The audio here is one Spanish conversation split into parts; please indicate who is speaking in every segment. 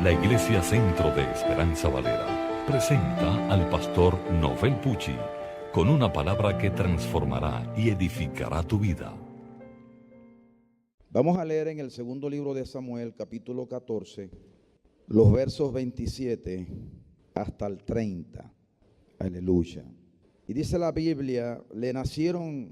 Speaker 1: La Iglesia Centro de Esperanza Valera presenta al pastor Novel Pucci con una palabra que transformará y edificará tu vida.
Speaker 2: Vamos a leer en el segundo libro de Samuel, capítulo 14, los versos 27 hasta el 30. Aleluya. Y dice la Biblia, le nacieron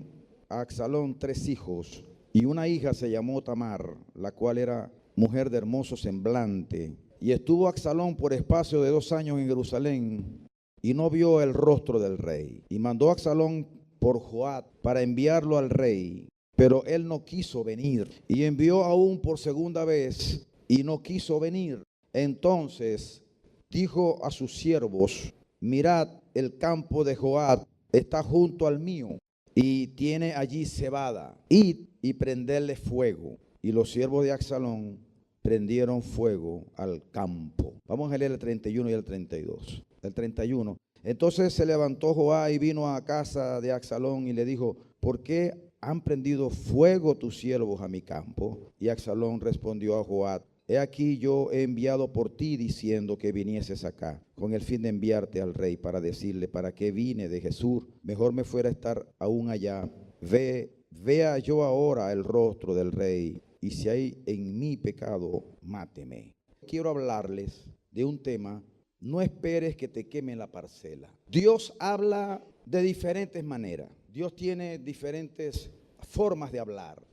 Speaker 2: a Absalón 3 hijos, y una hija se llamó Tamar, la cual era mujer de hermoso semblante. Y estuvo Absalón por espacio de 2 años en Jerusalén, y no vio el rostro del rey. Y mandó Absalón por Joab para enviarlo al rey, pero él no quiso venir. Y envió aún por segunda vez, y no quiso venir. Entonces dijo a sus siervos: mirad, el campo de Joab está junto al mío, y tiene allí cebada. Id y prenderle fuego. Y los siervos de Absalón prendieron fuego al campo. Vamos a leer el 31 y el 32. El 31. Entonces se levantó Joab y vino a casa de Absalón y le dijo: ¿por qué han prendido fuego tus siervos a mi campo? Y Absalón respondió a Joab: he aquí, yo he enviado por ti diciendo que vinieses acá, con el fin de enviarte al rey para decirle: ¿para qué vine de Jesús? Mejor me fuera estar aún allá. Vea yo ahora el rostro del rey, y si hay en mí pecado, máteme. Quiero hablarles de un tema: no esperes que te quemen la parcela. Dios habla de diferentes maneras. Dios tiene diferentes formas de hablar.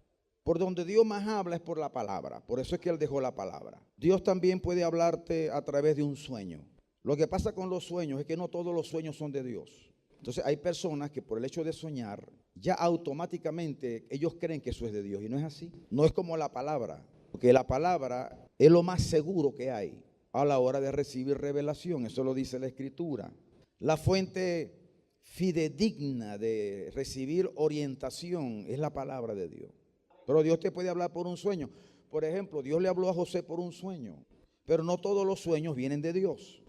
Speaker 2: Por donde Dios más habla es por la palabra. Por eso es que Él dejó la palabra. Dios también puede hablarte a través de un sueño. Lo que pasa con los sueños es que no todos los sueños son de Dios. Entonces hay personas que por el hecho de soñar, ya automáticamente ellos creen que eso es de Dios. Y no es así. No es como la palabra. Porque la palabra es lo más seguro que hay a la hora de recibir revelación. Eso lo dice la Escritura. La fuente fidedigna de recibir orientación es la palabra de Dios. Pero Dios te puede hablar por un sueño. Por ejemplo, Dios le habló a José por un sueño, pero no todos los sueños vienen de Dios.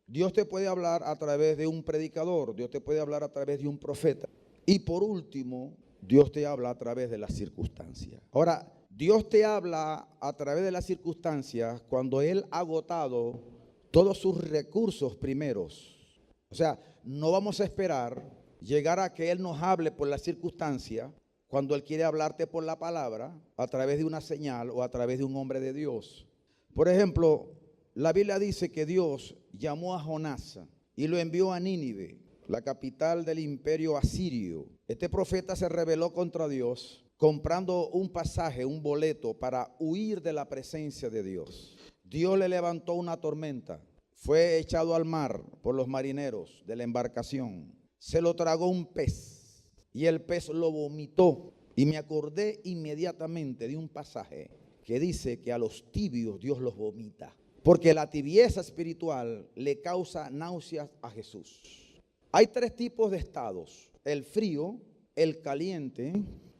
Speaker 2: Dios te puede hablar a través de un predicador, Dios te puede hablar a través de un profeta. Y por último, Dios te habla a través de las circunstancias. Ahora, Dios te habla a través de las circunstancias cuando Él ha agotado todos sus recursos primeros. O sea, no vamos a esperar llegar a que Él nos hable por las circunstancias cuando Él quiere hablarte por la palabra, a través de una señal o a través de un hombre de Dios. Por ejemplo, la Biblia dice que Dios llamó a Jonás y lo envió a Nínive, la capital del imperio asirio. Este profeta se rebeló contra Dios, comprando un pasaje, un boleto para huir de la presencia de Dios. Dios le levantó una tormenta, fue echado al mar por los marineros de la embarcación. Se lo tragó un pez y el pez lo vomitó. Y me acordé inmediatamente de un pasaje que dice que a los tibios Dios los vomita, porque la tibieza espiritual le causa náuseas a Jesús. Hay 3 tipos de estados: el frío, el caliente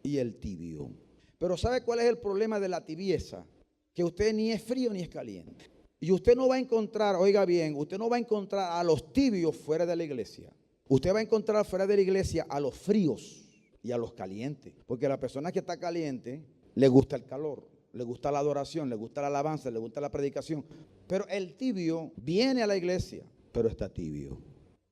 Speaker 2: y el tibio. Pero ¿sabe cuál es el problema de la tibieza? Que usted ni es frío ni es caliente. Y usted no va a encontrar, oiga bien, usted no va a encontrar a los tibios fuera de la iglesia. Usted va a encontrar fuera de la iglesia a los fríos y a los calientes. Porque a la persona que está caliente le gusta el calor, le gusta la adoración, le gusta la alabanza, le gusta la predicación. Pero el tibio viene a la iglesia, pero está tibio.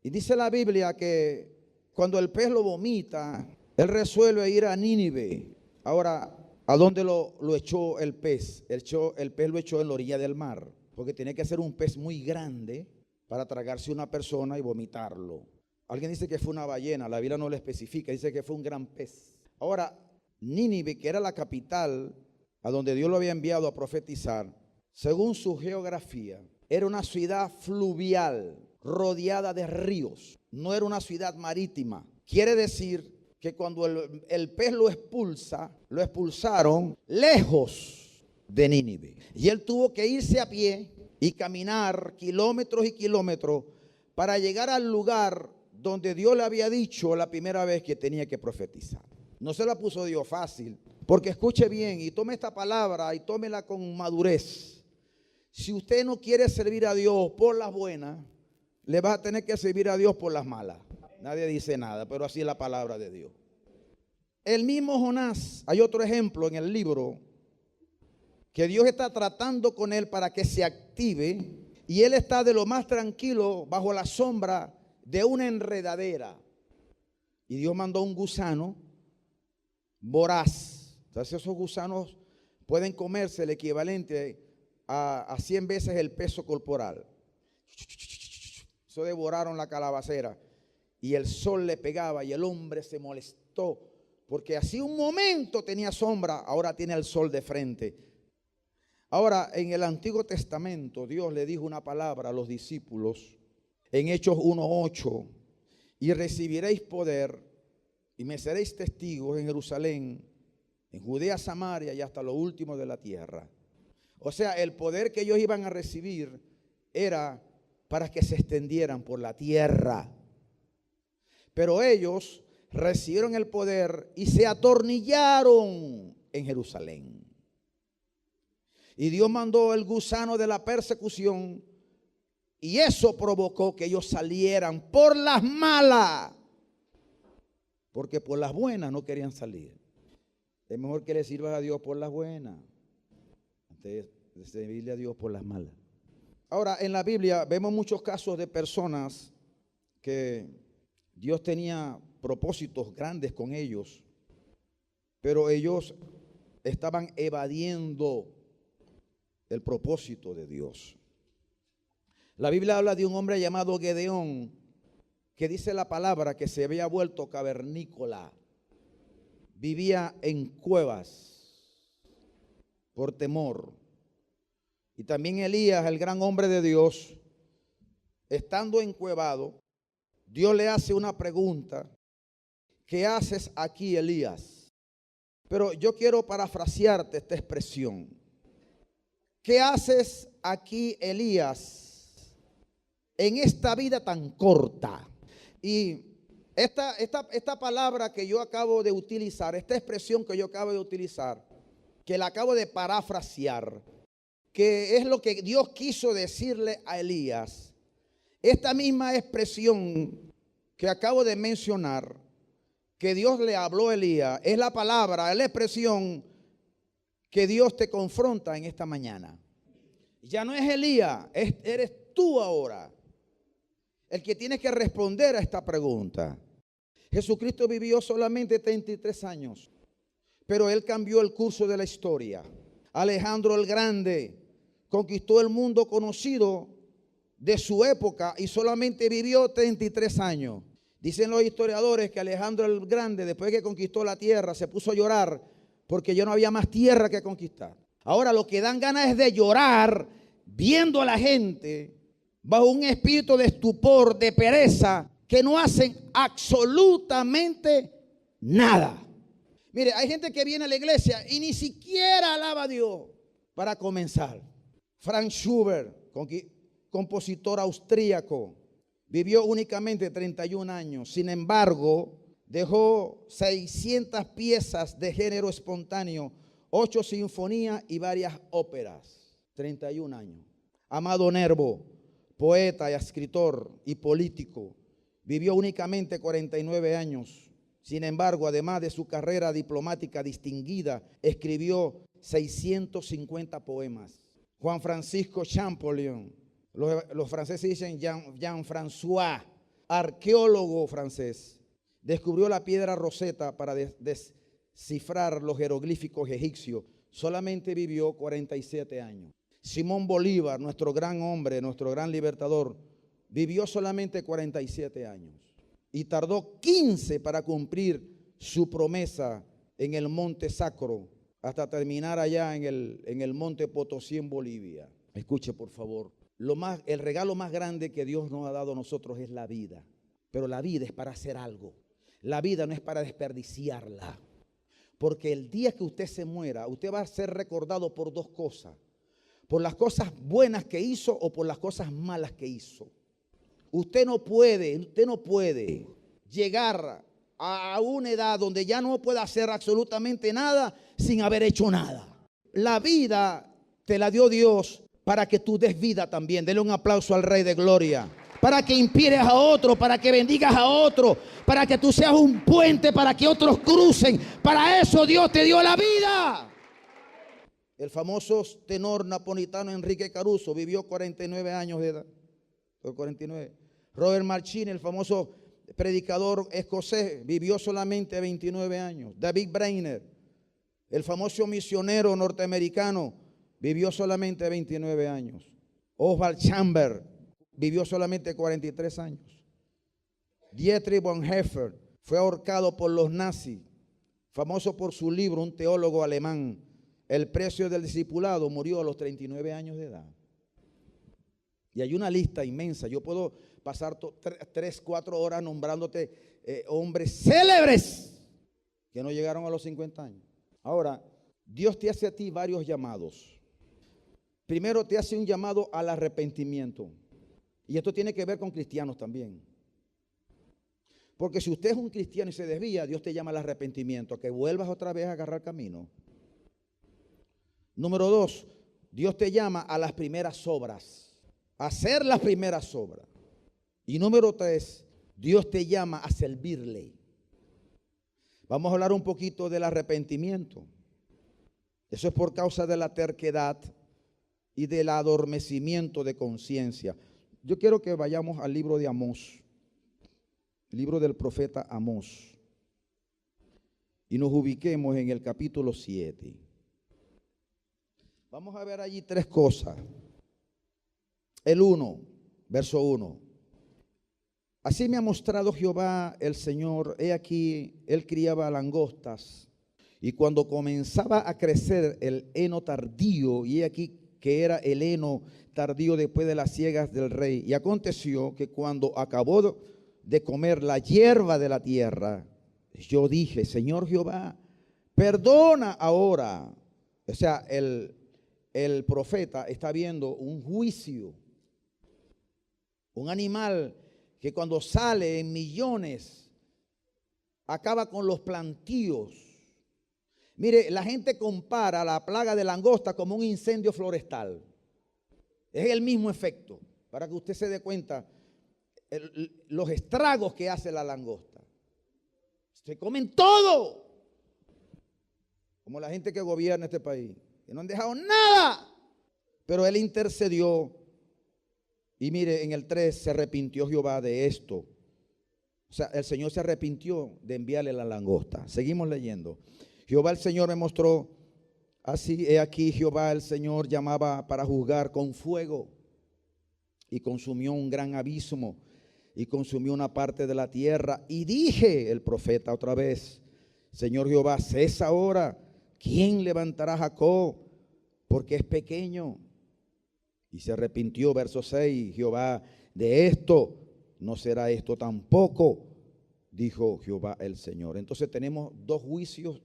Speaker 2: Y dice la Biblia que cuando el pez lo vomita, él resuelve ir a Nínive. Ahora, ¿a dónde lo echó el pez? El pez lo echó en la orilla del mar, porque tiene que ser un pez muy grande para tragarse una persona y vomitarlo. Alguien dice que fue una ballena, la Biblia no lo especifica, dice que fue un gran pez. Ahora, Nínive, que era la capital a donde Dios lo había enviado a profetizar, según su geografía, era una ciudad fluvial, rodeada de ríos. No era una ciudad marítima. Quiere decir que cuando el pez lo expulsaron lejos de Nínive. Y él tuvo que irse a pie y caminar kilómetros y kilómetros para llegar al lugar donde Dios le había dicho la primera vez que tenía que profetizar. No se la puso Dios fácil, porque escuche bien y tome esta palabra y tómela con madurez. Si usted no quiere servir a Dios por las buenas, le va a tener que servir a Dios por las malas. Nadie dice nada, pero así es la palabra de Dios. El mismo Jonás, hay otro ejemplo en el libro que Dios está tratando con él para que se active, y él está de lo más tranquilo bajo la sombra de una enredadera. Y Dios mandó un gusano voraz. Entonces esos gusanos pueden comerse el equivalente a 100 veces el peso corporal. Eso devoraron la calabacera y el sol le pegaba y el hombre se molestó porque así un momento tenía sombra, ahora tiene el sol de frente. Ahora, en el Antiguo Testamento, Dios le dijo una palabra a los discípulos en Hechos 1:8: y recibiréis poder y me seréis testigos en Jerusalén, en Judea, Samaria y hasta lo último de la tierra. O sea, el poder que ellos iban a recibir era para que se extendieran por la tierra. Pero ellos recibieron el poder y se atornillaron en Jerusalén. Y Dios mandó el gusano de la persecución y eso provocó que ellos salieran por las malas, porque por las buenas no querían salir. Es mejor que le sirvas a Dios por las buenas antes de servirle a Dios por las malas. Ahora, en la Biblia vemos muchos casos de personas que Dios tenía propósitos grandes con ellos, pero ellos estaban evadiendo el propósito de Dios. La Biblia habla de un hombre llamado Gedeón, que dice la palabra que se había vuelto cavernícola. Vivía en cuevas por temor. Y también Elías, el gran hombre de Dios, estando encuevado, Dios le hace una pregunta: ¿qué haces aquí, Elías? Pero yo quiero parafrasearte esta expresión. ¿Qué haces aquí, Elías, en esta vida tan corta? Y esta palabra que yo acabo de utilizar, esta expresión que yo acabo de utilizar, que la acabo de parafrasear, que es lo que Dios quiso decirle a Elías, esta misma expresión que acabo de mencionar, que Dios le habló a Elías, es la palabra, es la expresión que Dios te confronta en esta mañana. Ya no es Elías, eres tú ahora el que tiene que responder a esta pregunta. Jesucristo vivió solamente 33 años, pero Él cambió el curso de la historia. Alejandro el Grande conquistó el mundo conocido de su época y solamente vivió 33 años. Dicen los historiadores que Alejandro el Grande, después que conquistó la tierra, se puso a llorar porque ya no había más tierra que conquistar. Ahora lo que dan ganas es de llorar viendo a la gente bajo un espíritu de estupor, de pereza, que no hacen absolutamente nada. Mire, hay gente que viene a la iglesia y ni siquiera alaba a Dios. Para comenzar, Franz Schubert, compositor austríaco, vivió únicamente 31 años. Sin embargo, dejó 600 piezas de género espontáneo, 8 sinfonías y varias óperas. 31 años. Amado Nervo, poeta y escritor y político, vivió únicamente 49 años. Sin embargo, además de su carrera diplomática distinguida, escribió 650 poemas. Juan Francisco Champollion, los franceses dicen Jean-François, arqueólogo francés, descubrió la piedra Rosetta para descifrar los jeroglíficos egipcios. Solamente vivió 47 años. Simón Bolívar, nuestro gran hombre, nuestro gran libertador, vivió solamente 47 años y tardó 15 para cumplir su promesa en el Monte Sacro hasta terminar allá en el Monte Potosí en Bolivia. Escuche, por favor, el regalo más grande que Dios nos ha dado a nosotros es la vida, pero la vida es para hacer algo. La vida no es para desperdiciarla, porque el día que usted se muera, usted va a ser recordado por dos cosas: por las cosas buenas que hizo o por las cosas malas que hizo. Usted no puede llegar a una edad donde ya no pueda hacer absolutamente nada sin haber hecho nada. La vida te la dio Dios para que tú des vida también. Dele un aplauso al Rey de Gloria. Para que inspires a otro, para que bendigas a otro, para que tú seas un puente para que otros crucen. Para eso Dios te dio la vida. El famoso tenor napolitano Enrique Caruso vivió 49 años de edad. 49. Robert Marchini, el famoso predicador escocés, vivió solamente 29 años. David Brainerd, el famoso misionero norteamericano, vivió solamente 29 años. Oswald Chambers vivió solamente 43 años. Dietrich Bonhoeffer fue ahorcado por los nazis, famoso por su libro, un teólogo alemán, El precio del discipulado, murió a los 39 años de edad. Y hay una lista inmensa. Yo puedo pasar 3, 4 horas nombrándote hombres célebres que no llegaron a los 50 años. Ahora, Dios te hace a ti varios llamados. Primero te hace un llamado al arrepentimiento. Y esto tiene que ver con cristianos también. Porque si usted es un cristiano y se desvía, Dios te llama al arrepentimiento, a que vuelvas otra vez a agarrar camino. Número 2, Dios te llama a las primeras obras, a hacer las primeras obras. Y número 3, Dios te llama a servirle. Vamos a hablar un poquito del arrepentimiento. Eso es por causa de la terquedad y del adormecimiento de conciencia. Yo quiero que vayamos al libro de Amós. El libro del profeta Amós, y nos ubiquemos en el capítulo 7. Vamos a ver allí 3 cosas. El 1, verso 1. Así me ha mostrado Jehová el Señor, he aquí, él criaba langostas, y cuando comenzaba a crecer el heno tardío, y he aquí que era el heno tardío después de las siegas del rey, y aconteció que cuando acabó de comer la hierba de la tierra, yo dije, Señor Jehová, perdona ahora. O sea, el profeta está viendo un juicio, un animal que cuando sale en millones acaba con los plantíos. Mire, la gente compara la plaga de langosta como un incendio florestal. Es el mismo efecto, para que usted se dé cuenta los estragos que hace la langosta. Se comen todo, como la gente que gobierna este país, que no han dejado nada. Pero él intercedió, y mire, en el 3, se arrepintió Jehová de esto. O sea, el Señor se arrepintió de enviarle la langosta. Seguimos leyendo. Jehová el Señor me mostró, así he aquí Jehová el Señor llamaba para juzgar con fuego, y consumió un gran abismo, y consumió una parte de la tierra. Y dije, el profeta otra vez, Señor Jehová, cesa ahora. ¿Quién levantará a Jacob? Porque es pequeño. Y se arrepintió, verso 6, Jehová, de esto no será esto tampoco, dijo Jehová el Señor. Entonces tenemos 2 juicios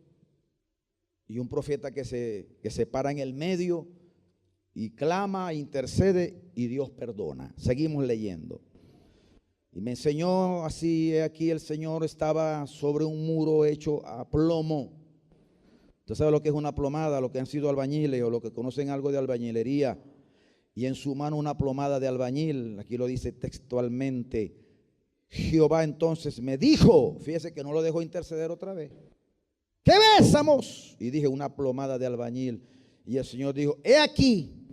Speaker 2: y un profeta que se para en el medio y clama, intercede, y Dios perdona. Seguimos leyendo. Y me enseñó así, aquí el Señor estaba sobre un muro hecho a plomo. Usted sabe lo que es una plomada, lo que han sido albañiles o lo que conocen algo de albañilería. Y en su mano una plomada de albañil, aquí lo dice textualmente. Jehová entonces me dijo, fíjese que no lo dejó interceder otra vez. ¿Qué ves, Amós? Y dije, una plomada de albañil. Y el Señor dijo, he aquí,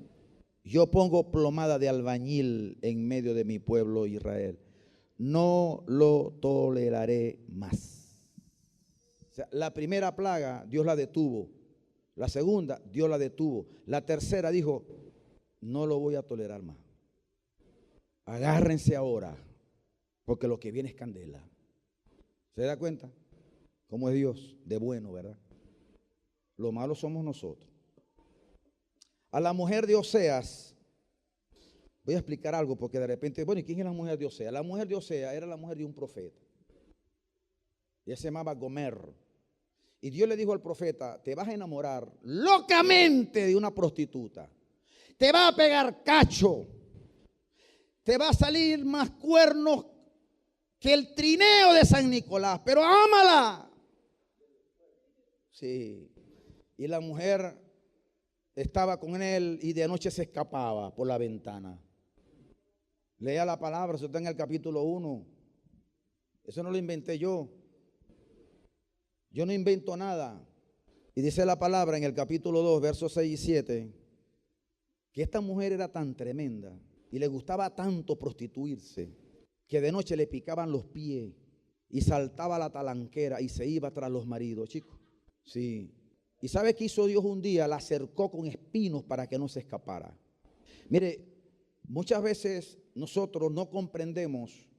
Speaker 2: yo pongo plomada de albañil en medio de mi pueblo Israel. No lo toleraré más. O sea, la primera plaga Dios la detuvo. La segunda Dios la detuvo. La tercera dijo, no lo voy a tolerar más. Agárrense ahora, porque lo que viene es candela. ¿Se da cuenta? ¿Cómo es Dios? De bueno, ¿verdad? Lo malo somos nosotros. A la mujer de Oseas, voy a explicar algo porque de repente, bueno, ¿y quién es la mujer de Oseas? La mujer de Oseas era la mujer de un profeta. Ella se llamaba Gomer. Y Dios le dijo al profeta, te vas a enamorar locamente de una prostituta. Te va a pegar cacho. Te va a salir más cuernos que el trineo de San Nicolás, pero ámala. Sí. Y la mujer estaba con él y de noche se escapaba por la ventana. Lea la palabra, eso está en el capítulo 1. Eso no lo inventé yo. Yo no invento nada. Y dice la palabra en el capítulo 2, versos 6 y 7, que esta mujer era tan tremenda y le gustaba tanto prostituirse, que de noche le picaban los pies y saltaba a la talanquera y se iba tras los maridos, chicos. Sí. ¿Y sabe qué hizo Dios un día? La cercó con espinos para que no se escapara. Mire, muchas veces nosotros no comprendemos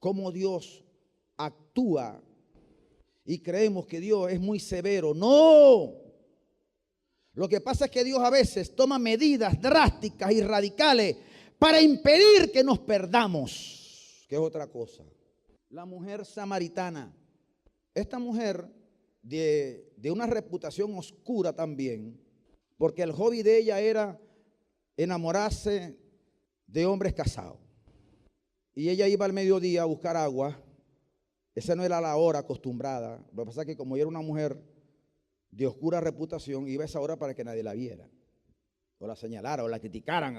Speaker 2: cómo Dios actúa y creemos que Dios es muy severo. ¡No! Lo que pasa es que Dios a veces toma medidas drásticas y radicales para impedir que nos perdamos, que es otra cosa. La mujer samaritana, esta mujer de una reputación oscura también, porque el hobby de ella era enamorarse de hombres casados. Y ella iba al mediodía a buscar agua. Esa no era la hora acostumbrada. Lo que pasa es que como ella era una mujer de oscura reputación, iba a esa hora para que nadie la viera, o la señalara, o la criticaran.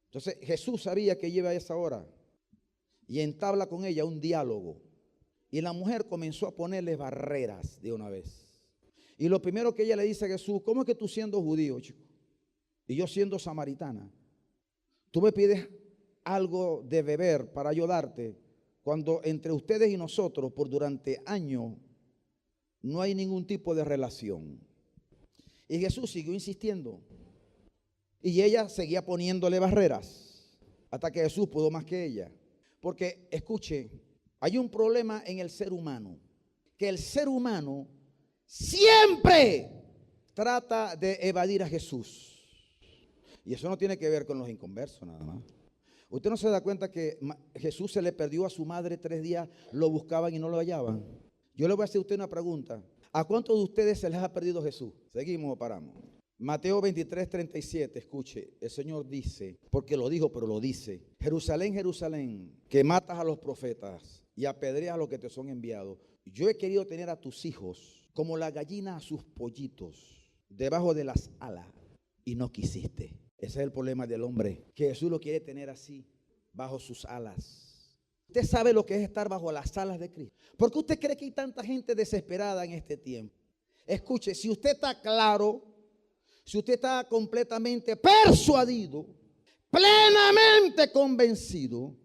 Speaker 2: Entonces Jesús sabía que ella iba a esa hora y entabla con ella un diálogo. Y la mujer comenzó a ponerle barreras de una vez. Y lo primero que ella le dice a Jesús: ¿cómo es que tú siendo judío, chico, y yo siendo samaritana, tú me pides algo de beber para ayudarte, cuando entre ustedes y nosotros por durante años no hay ningún tipo de relación? Y Jesús siguió insistiendo. Y ella seguía poniéndole barreras hasta que Jesús pudo más que ella. Porque, escuche, hay un problema en el ser humano, que el ser humano siempre trata de evadir a Jesús. Y eso no tiene que ver con los inconversos nada más. ¿Usted no se da cuenta que Jesús se le perdió a su madre 3 días, lo buscaban y no lo hallaban? Yo le voy a hacer a usted una pregunta. ¿A cuántos de ustedes se les ha perdido Jesús? Seguimos o paramos. Mateo 23, 37, escuche, el Señor dice, porque lo dijo, pero lo dice: Jerusalén, Jerusalén, que matas a los profetas y apedreas a los que te son enviados. Yo he querido tener a tus hijos como la gallina a sus pollitos debajo de las alas, y no quisiste. Ese es el problema del hombre, que Jesús lo quiere tener así, bajo sus alas. ¿Usted sabe lo que es estar bajo las alas de Cristo? ¿Por qué usted cree que hay tanta gente desesperada en este tiempo? Escuche, si usted está claro, si usted está completamente persuadido, plenamente convencido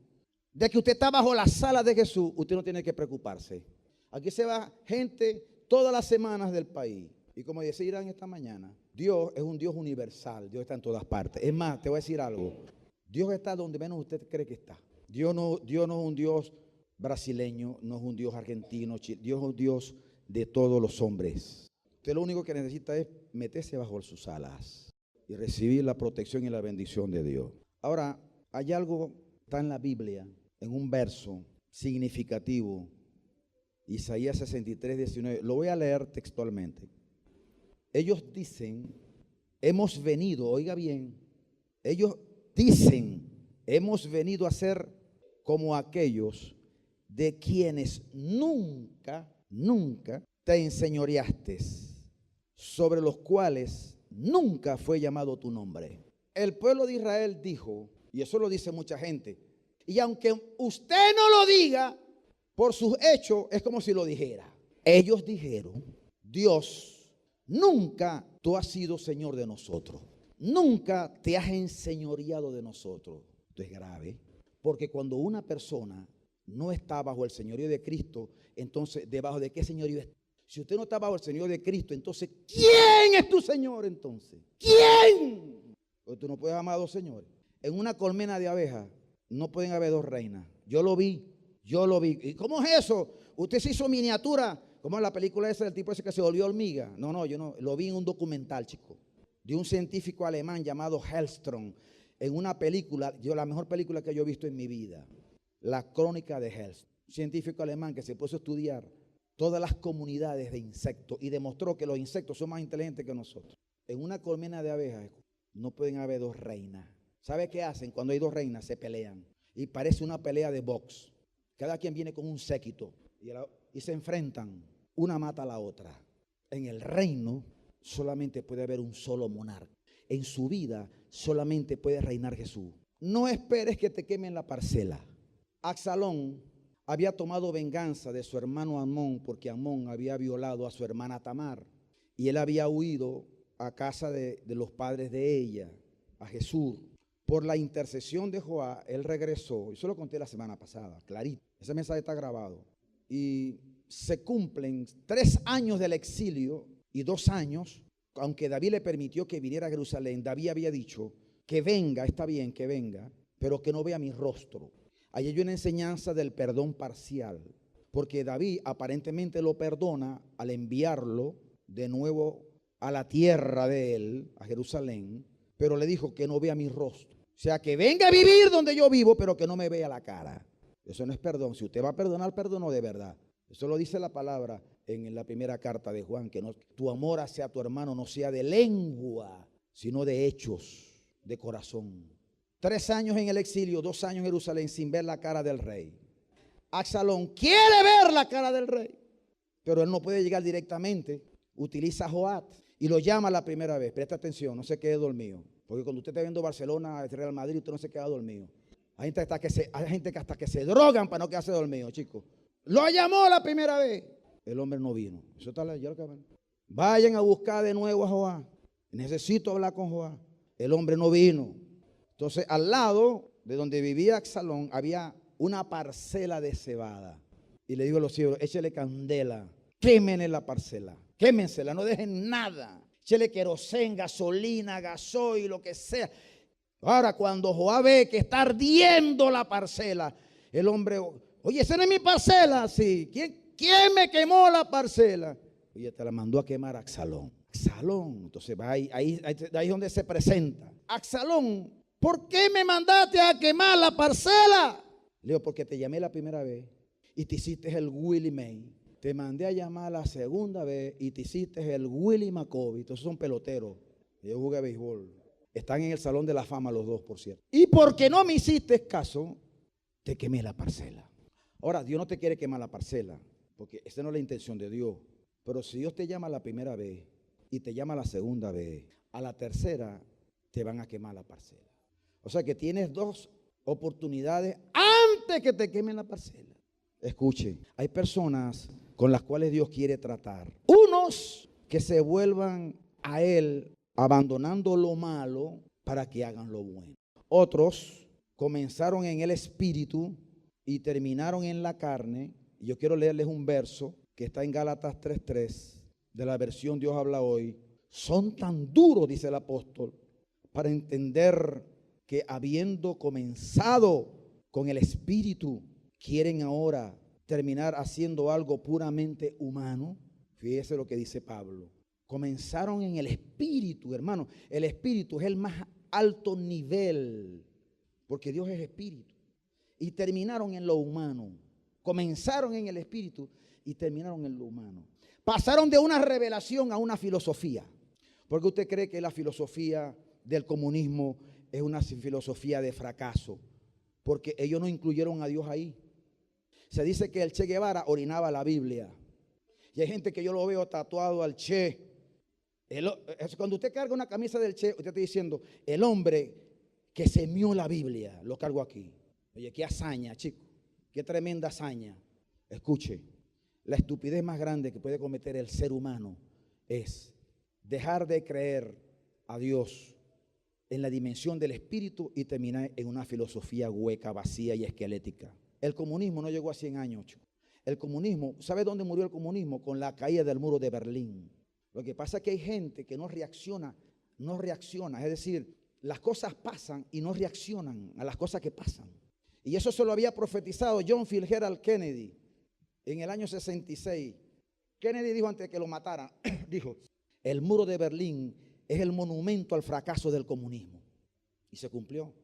Speaker 2: de que usted está bajo las alas de Jesús, usted no tiene que preocuparse. Aquí se va gente todas las semanas del país. Y como decían esta mañana, Dios es un Dios universal. Dios está en todas partes. Es más, te voy a decir algo. Dios está donde menos usted cree que está. Dios no es un Dios brasileño, no es un Dios argentino. Dios es un Dios de todos los hombres. Usted lo único que necesita es meterse bajo sus alas y recibir la protección y la bendición de Dios. Ahora, hay algo que está en la Biblia, en un verso significativo, Isaías 63, 19. Lo voy a leer textualmente. Ellos dicen, hemos venido, oiga bien, ellos dicen, hemos venido a ser como aquellos de quienes nunca te enseñoreaste, sobre los cuales nunca fue llamado tu nombre. El pueblo de Israel dijo, y eso lo dice mucha gente, y aunque usted no lo diga, por sus hechos es como si lo dijera. Ellos dijeron, Dios, nunca tú has sido Señor de nosotros. Nunca te has enseñoreado de nosotros. Esto es grave, porque cuando una persona no está bajo el señorío de Cristo, entonces, ¿debajo de qué señorío está? Si usted no está bajo el señorío de Cristo, entonces, ¿quién es tu Señor entonces? ¿Quién? Porque tú no puedes amar a 2 señores. En una colmena de abejas no pueden haber 2 reinas. Yo lo vi. ¿Y cómo es eso? Usted se hizo miniatura, como en la película esa del tipo ese que se volvió hormiga. No, yo no, lo vi en un documental, chico, de un científico alemán llamado Hellstrom, en una película, la mejor película que yo he visto en mi vida, La Crónica de Hellstrom. Un científico alemán que se puso a estudiar todas las comunidades de insectos y demostró que los insectos son más inteligentes que nosotros. En una colmena de abejas no pueden haber 2 reinas. ¿Sabe qué hacen? Cuando hay 2 reinas se pelean y parece una pelea de box. Cada quien viene con un séquito y se enfrentan. Una mata a la otra. En el reino solamente puede haber un solo monarca. En su vida solamente puede reinar Jesús. No esperes que te quemen la parcela. Absalón había tomado venganza de su hermano Amón porque Amón había violado a su hermana Tamar. y él había huido a casa de los padres de ella, a Jesús. Por la intercesión de Joab, él regresó. Eso lo conté la semana pasada, clarito. Ese mensaje está grabado. Y se cumplen 3 años del exilio y 2 años, aunque David le permitió que viniera a Jerusalén. David había dicho que venga, está bien que venga, pero que no vea mi rostro. Ahí hay una enseñanza del perdón parcial, porque David aparentemente lo perdona al enviarlo de nuevo a la tierra de él, a Jerusalén, pero le dijo que no vea mi rostro. O sea, que venga a vivir donde yo vivo, pero que no me vea la cara. Eso no es perdón. Si usted va a perdonar, perdonó de verdad. Eso lo dice la palabra en la primera carta de Juan, que no, tu amor hacia tu hermano no sea de lengua, sino de hechos, de corazón. 3 años en el exilio, 2 años en Jerusalén sin ver la cara del rey. Absalón quiere ver la cara del rey, pero él no puede llegar directamente. Utiliza a Joab y lo llama la primera vez. Presta atención, no se quede dormido. Porque cuando usted está viendo Barcelona, Real Madrid, usted no se queda dormido. Hay gente que hasta que se drogan para no quedarse dormido, chicos. Lo llamó la primera vez. El hombre no vino. Eso está ya lo que ven. Vayan a buscar de nuevo a Joab. Necesito hablar con Joab. El hombre no vino. Entonces, al lado de donde vivía Absalón, había una parcela de cebada. Y le digo a los siervos, échele candela, quémenle la parcela, quémensela, no dejen nada. Échele querosén, gasolina, gasoil, lo que sea. Ahora, cuando Joab ve que está ardiendo la parcela, el hombre, oye, esa no es mi parcela, sí. ¿Quién me quemó la parcela? Oye, te la mandó a quemar Absalón. Absalón, entonces va ahí es donde se presenta. Absalón, ¿por qué me mandaste a quemar la parcela? Le digo, porque te llamé la primera vez y te hiciste el Willie May. Te mandé a llamar la segunda vez y te hiciste el Willie McCovey. Entonces son peloteros. Yo jugué béisbol. Están en el Salón de la Fama los dos, por cierto. Y porque no me hiciste caso, te quemé la parcela. Ahora, Dios no te quiere quemar la parcela, porque esa no es la intención de Dios. Pero si Dios te llama la primera vez y te llama la segunda vez, a la tercera te van a quemar la parcela. O sea que tienes 2 oportunidades antes que te quemen la parcela. Escuche, hay personas con las cuales Dios quiere tratar. Unos que se vuelvan a Él abandonando lo malo para que hagan lo bueno. Otros comenzaron en el espíritu y terminaron en la carne. Yo quiero leerles un verso que está en Gálatas 3:3 de la versión Dios habla hoy. Son tan duros, dice el apóstol, para entender que habiendo comenzado con el espíritu, quieren ahora terminar haciendo algo puramente humano. Fíjese lo que dice Pablo. Comenzaron en el espíritu, hermano. El espíritu es el más alto nivel, porque Dios es espíritu. Y terminaron en lo humano. Comenzaron en el espíritu y terminaron en lo humano. Pasaron de una revelación a una filosofía. ¿Por qué usted cree que la filosofía del comunismo es una filosofía de fracaso? Porque ellos no incluyeron a Dios ahí. Se dice que el Che Guevara orinaba la Biblia. Y hay gente que yo lo veo tatuado al Che. Cuando usted carga una camisa del Che, usted está diciendo, el hombre que semió la Biblia, lo cargo aquí. Oye, qué hazaña, chico. Qué tremenda hazaña. Escuche, la estupidez más grande que puede cometer el ser humano es dejar de creer a Dios en la dimensión del espíritu y terminar en una filosofía hueca, vacía y esquelética. El comunismo no llegó a 100 años, chico. El comunismo, ¿sabe dónde murió el comunismo? Con la caída del muro de Berlín. Lo que pasa es que hay gente que no reacciona, es decir, las cosas pasan y no reaccionan a las cosas que pasan. Y eso se lo había profetizado John Fitzgerald Kennedy en el año 66. Kennedy dijo antes de que lo mataran, dijo, el muro de Berlín es el monumento al fracaso del comunismo. Y se cumplió.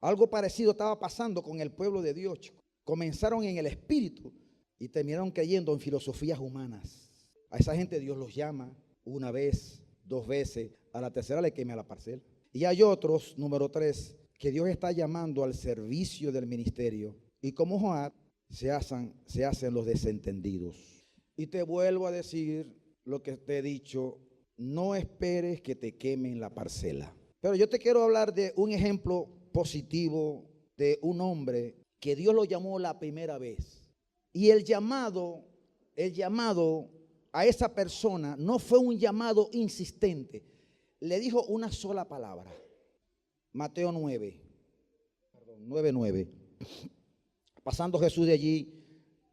Speaker 2: Algo parecido estaba pasando con el pueblo de Dios, chicos. Comenzaron en el espíritu y terminaron creyendo en filosofías humanas. A esa gente Dios los llama 1 vez, 2 veces, a la tercera le quema la parcela. Y hay otros, número 3, que Dios está llamando al servicio del ministerio. Y como Joab, se hacen los desentendidos. Y te vuelvo a decir lo que te he dicho, no esperes que te quemen la parcela. Pero yo te quiero hablar de un ejemplo positivo de un hombre que Dios lo llamó la primera vez. Y el llamado a esa persona no fue un llamado insistente. Le dijo una sola palabra. Mateo 9:9. Pasando Jesús de allí,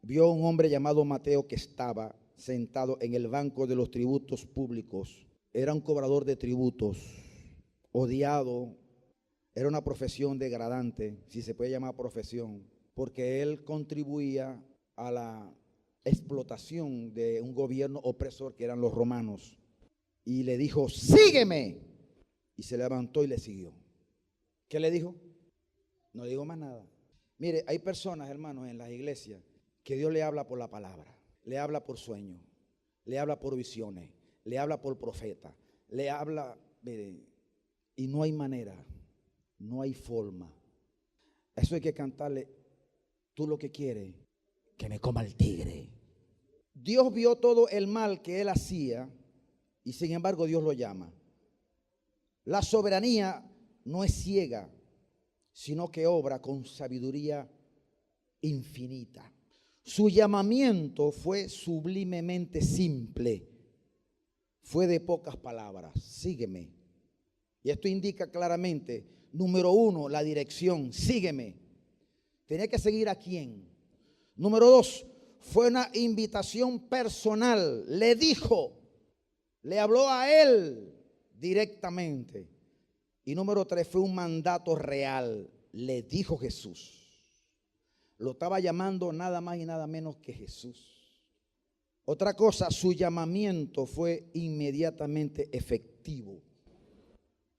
Speaker 2: vio a un hombre llamado Mateo que estaba sentado en el banco de los tributos públicos. Era un cobrador de tributos, odiado. Era una profesión degradante, si se puede llamar profesión, porque él contribuía a la explotación de un gobierno opresor que eran los romanos. Y le dijo, sígueme. Y se levantó y le siguió. ¿Qué le dijo? No digo más nada. Mire, hay personas, hermanos, en las iglesias que Dios le habla por la palabra, le habla por sueños, le habla por visiones, le habla por profeta, le habla, mire, y no hay manera, no hay forma. Eso hay que cantarle, tú lo que quieres, que me coma el tigre. Dios vio todo el mal que él hacía y sin embargo Dios lo llama. La soberanía no es ciega, sino que obra con sabiduría infinita. Su llamamiento fue sublimemente simple, fue de pocas palabras, sígueme. Y esto indica claramente, número uno, la dirección, sígueme. Tenía que seguir a quién. Número dos, fue una invitación personal, le dijo, le habló a él directamente. Y número tres, fue un mandato real, le dijo Jesús. Lo estaba llamando nada más y nada menos que Jesús. Otra cosa, su llamamiento fue inmediatamente efectivo.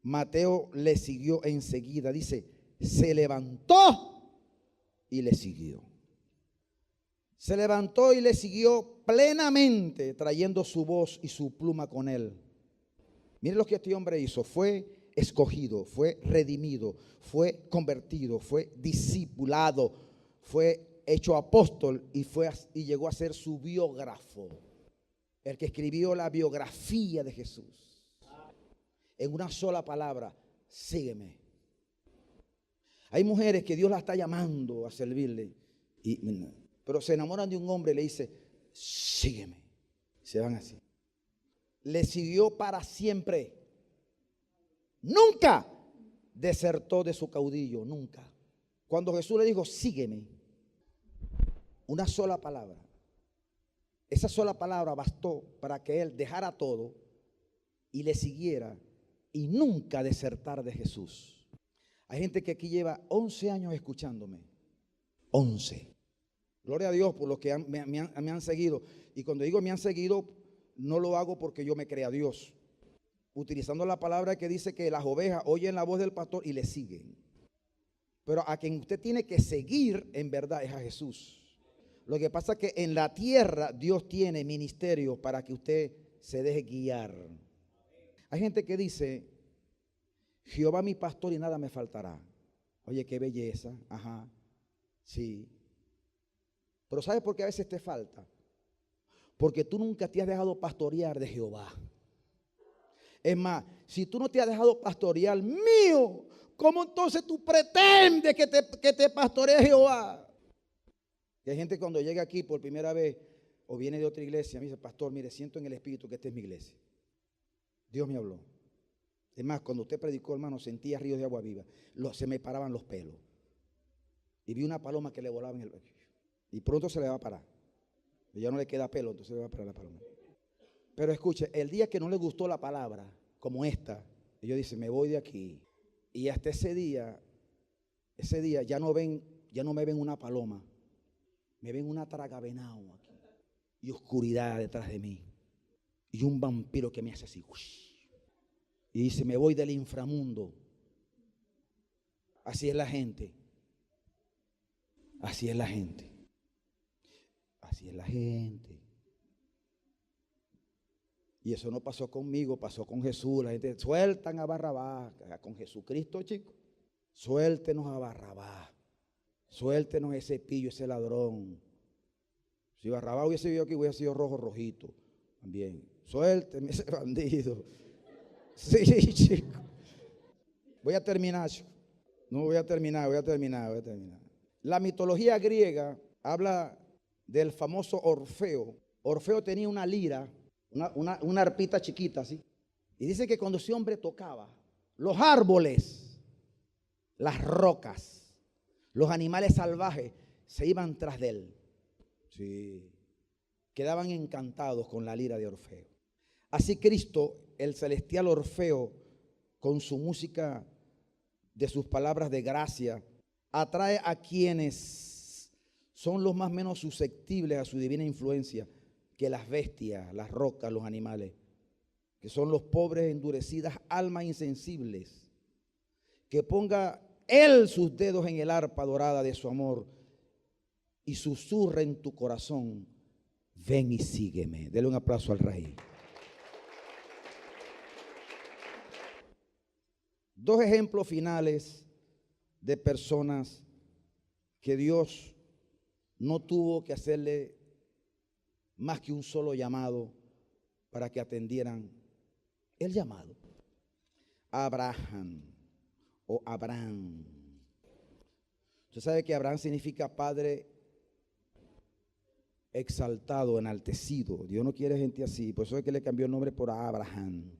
Speaker 2: Mateo le siguió enseguida, dice, se levantó y le siguió. Se levantó y le siguió plenamente, trayendo su voz y su pluma con él. Miren lo que este hombre hizo, fue escogido, fue redimido, fue convertido, fue discipulado, fue hecho apóstol y llegó a ser su biógrafo, el que escribió la biografía de Jesús. En una sola palabra, sígueme. Hay mujeres que Dios las está llamando a servirle, pero se enamoran de un hombre y le dice, sígueme. Se van así. Le siguió para siempre. Nunca desertó de su caudillo, nunca. Cuando Jesús le dijo, sígueme, una sola palabra. Esa sola palabra bastó para que él dejara todo y le siguiera y nunca desertar de Jesús. Hay gente que aquí lleva 11 años escuchándome. 11. Gloria a Dios por los que me han seguido. Y cuando digo me han seguido, no lo hago porque yo me crea Dios. Utilizando la palabra que dice que las ovejas oyen la voz del pastor y le siguen. Pero a quien usted tiene que seguir en verdad es a Jesús. Lo que pasa es que en la tierra Dios tiene ministerios para que usted se deje guiar. Hay gente que dice, Jehová mi pastor y nada me faltará. Oye, qué belleza. Ajá, sí. Pero ¿sabes por qué a veces te falta? Porque tú nunca te has dejado pastorear de Jehová. Es más, si tú no te has dejado pastorear mío, ¿cómo entonces tú pretendes que te pastoree Jehová? Y hay gente cuando llega aquí por primera vez o viene de otra iglesia, me dice, pastor, mire, siento en el espíritu que esta es mi iglesia. Dios me habló. Es más, cuando usted predicó, hermano, sentía ríos de agua viva. Se me paraban los pelos. Y vi una paloma que le volaba en el... Y pronto se le va a parar. Y ya no le queda pelo, entonces le va a parar la paloma. Pero escuche, el día que no le gustó la palabra, como esta, ellos dicen, me voy de aquí. Y hasta ese día ya no me ven una paloma. Me ven una tragavenao aquí. Y oscuridad detrás de mí. Y un vampiro que me hace así. Y dice, me voy del inframundo. Así es la gente. Así es la gente. Así es la gente. Y eso no pasó conmigo, pasó con Jesús. La gente sueltan a Barrabás. Con Jesucristo, chicos. Suéltenos a Barrabás. Suéltenos ese pillo, ese ladrón. Si Barrabás hubiese vivido aquí, hubiera sido rojito también. Suélteme ese bandido. Sí, chico. Voy a terminar, chico. No, voy a terminar. La mitología griega habla del famoso Orfeo Orfeo tenía una lira, una arpita chiquita así. Y dice que cuando ese hombre tocaba, los árboles, las rocas, los animales salvajes se iban tras de él. Sí. Quedaban encantados con la lira de Orfeo. Así Cristo, el celestial Orfeo, con su música de sus palabras de gracia, atrae a quienes son los más menos susceptibles a su divina influencia que las bestias, las rocas, los animales, que son los pobres, endurecidas almas insensibles. Que ponga Él sus dedos en el arpa dorada de su amor y susurra en tu corazón: ven y sígueme. Dele un aplauso al Rey. Dos ejemplos finales de personas que Dios no tuvo que hacerle más que un solo llamado para que atendieran el llamado. Abraham o Abraham. Usted sabe que Abraham significa padre exaltado, enaltecido. Dios no quiere gente así, por eso es que le cambió el nombre por Abraham.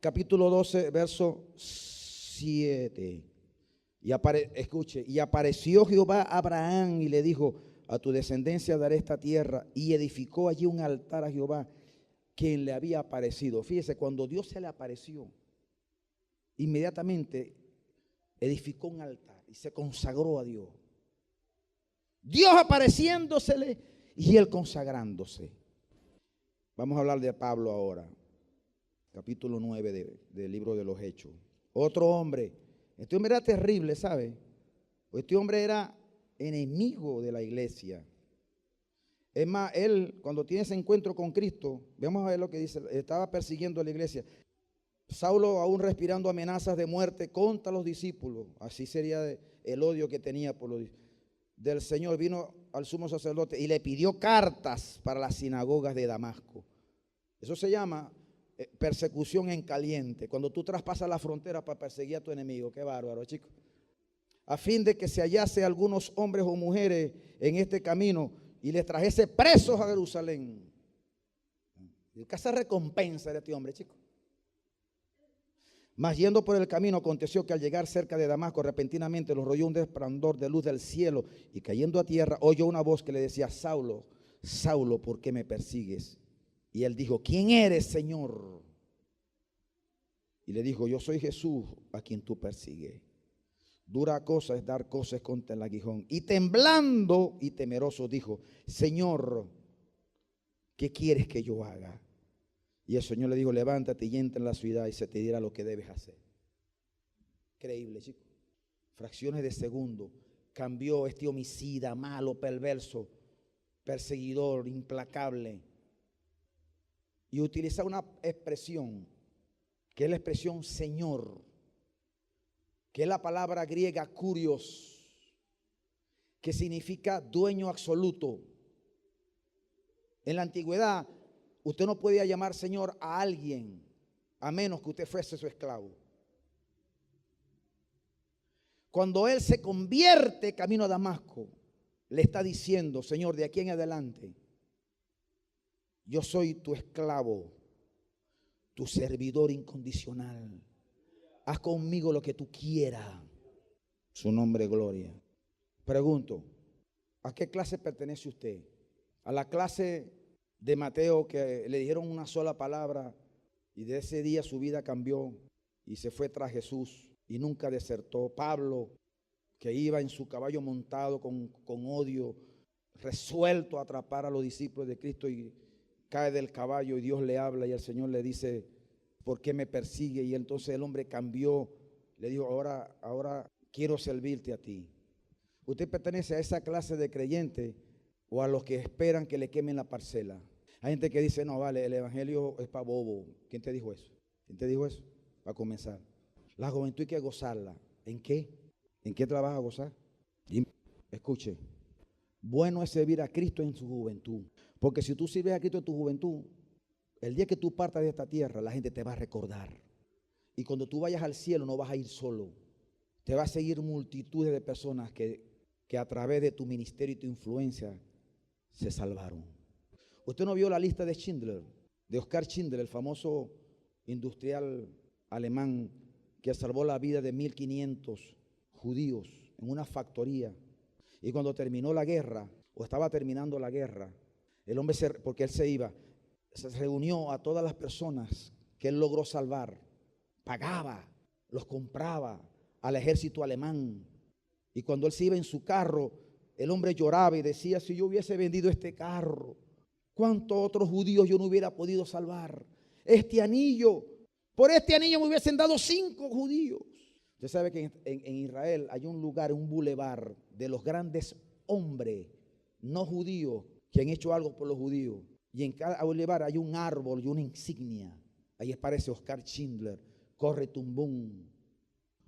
Speaker 2: Capítulo 12, verso 7. Escuche, y apareció Jehová a Abraham y le dijo: a tu descendencia daré esta tierra. Y edificó allí un altar a Jehová, quien le había aparecido. Fíjese, cuando Dios se le apareció, inmediatamente edificó un altar y se consagró a Dios. Dios apareciéndosele y él consagrándose. Vamos a hablar de Pablo ahora. Capítulo 9 del libro de los Hechos. Otro hombre. Este hombre era terrible, ¿sabe? Este hombre era enemigo de la iglesia. Es más, él, cuando tiene ese encuentro con Cristo, vamos a ver lo que dice, estaba persiguiendo a la iglesia. Saulo, aún respirando amenazas de muerte contra los discípulos, así sería el odio que tenía por los del Señor, vino al sumo sacerdote y le pidió cartas para las sinagogas de Damasco. Eso se llama persecución en caliente, cuando tú traspasas la frontera para perseguir a tu enemigo. Qué bárbaro, chicos. A fin de que se hallase algunos hombres o mujeres en este camino y les trajese presos a Jerusalén. ¿Qué casa recompensa de este hombre, chicos? Mas yendo por el camino, aconteció que al llegar cerca de Damasco, repentinamente los rodeó un resplandor de luz del cielo, y cayendo a tierra oyó una voz que le decía: Saulo, Saulo, ¿por qué me persigues? Y él dijo: ¿quién eres, Señor? Y le dijo: yo soy Jesús a quien tú persigues. Dura cosa es dar cosas contra el aguijón. Y temblando y temeroso dijo: Señor, ¿qué quieres que yo haga? Y el Señor le dijo: levántate y entra en la ciudad y se te dirá lo que debes hacer. Increíble, chicos. Fracciones de segundo cambió este homicida, malo, perverso, perseguidor, implacable, y utiliza una expresión que es la expresión Señor, que es la palabra griega kurios, que significa dueño absoluto. En la antigüedad, usted no podía llamar Señor a alguien a menos que usted fuese su esclavo. Cuando él se convierte camino a Damasco, le está diciendo: Señor, de aquí en adelante, yo soy tu esclavo, tu servidor incondicional. Haz conmigo lo que tú quieras. Su nombre, gloria. Pregunto, ¿a qué clase pertenece usted? ¿A la clase de Mateo, que le dijeron una sola palabra y de ese día su vida cambió y se fue tras Jesús y nunca desertó? Pablo, que iba en su caballo montado con odio, resuelto a atrapar a los discípulos de Cristo, y cae del caballo y Dios le habla y el Señor le dice: ¿por qué me persigue? Y entonces el hombre cambió, le dijo: ahora quiero servirte a ti. ¿Usted pertenece a esa clase de creyente o a los que esperan que le quemen la parcela? Hay gente que dice: no, vale, el evangelio es para bobo. ¿Quién te dijo eso? ¿Quién te dijo eso? Para comenzar, la juventud hay que gozarla. ¿En qué? ¿En qué te la vas a gozar? Y escuche, bueno es servir a Cristo en su juventud, porque si tú sirves a Cristo en tu juventud, el día que tú partas de esta tierra, la gente te va a recordar. Y cuando tú vayas al cielo, no vas a ir solo. Te va a seguir multitudes de personas que a través de tu ministerio y tu influencia se salvaron. ¿Usted no vio la lista de Schindler, de Oskar Schindler, el famoso industrial alemán que salvó la vida de 1500 judíos en una factoría? Y cuando terminó la guerra, o estaba terminando la guerra, el hombre, porque él se reunió a todas las personas que él logró salvar, pagaba, los compraba al ejército alemán. Y cuando él se iba en su carro, el hombre lloraba y decía: si yo hubiese vendido este carro, ¿cuántos otros judíos yo no hubiera podido salvar? Este anillo, por este anillo me hubiesen dado 5 judíos. Usted sabe que en Israel hay un lugar, un bulevar de los grandes hombres no judíos que han hecho algo por los judíos. Y en cada bulevar hay un árbol y una insignia. Ahí aparece Oskar Schindler, corre tumbum.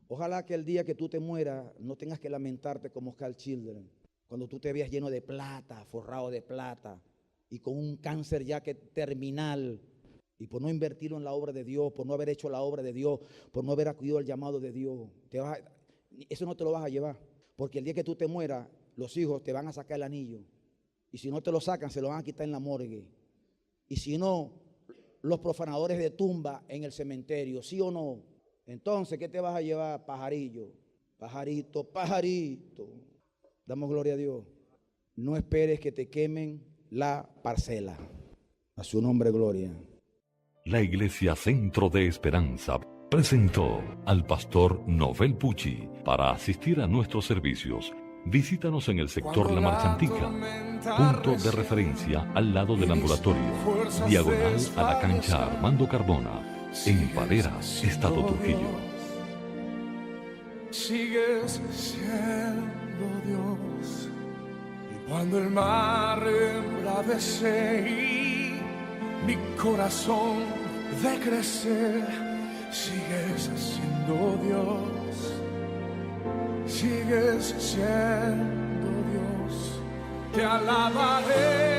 Speaker 2: Ojalá que el día que tú te mueras no tengas que lamentarte como Oskar Schindler, cuando tú te veas lleno de plata, forrado de plata y con un cáncer ya que terminal, y por no invertirlo en la obra de Dios, por no haber hecho la obra de Dios, por no haber acudido al llamado de Dios. Eso no te lo vas a llevar, porque el día que tú te mueras, los hijos te van a sacar el anillo, y si no te lo sacan, se lo van a quitar en la morgue, y si no, los profanadores de tumba en el cementerio, ¿sí o no? Entonces, ¿qué te vas a llevar? Pajarillo, pajarito, pajarito. Damos gloria a Dios. No esperes que te quemen la parcela. A su nombre, gloria.
Speaker 1: La Iglesia Centro de Esperanza presentó al pastor Novel Pucci. Para asistir a nuestros servicios, visítanos en el sector La Marchantica, punto de referencia al lado del ambulatorio, diagonal a la cancha Armando Cardona, en Valera, Estado Trujillo.
Speaker 3: Sigues siendo Dios, y cuando el mar embravece y mi corazón de crecer, sigues siendo Dios, sigues siendo Dios, te alabaré.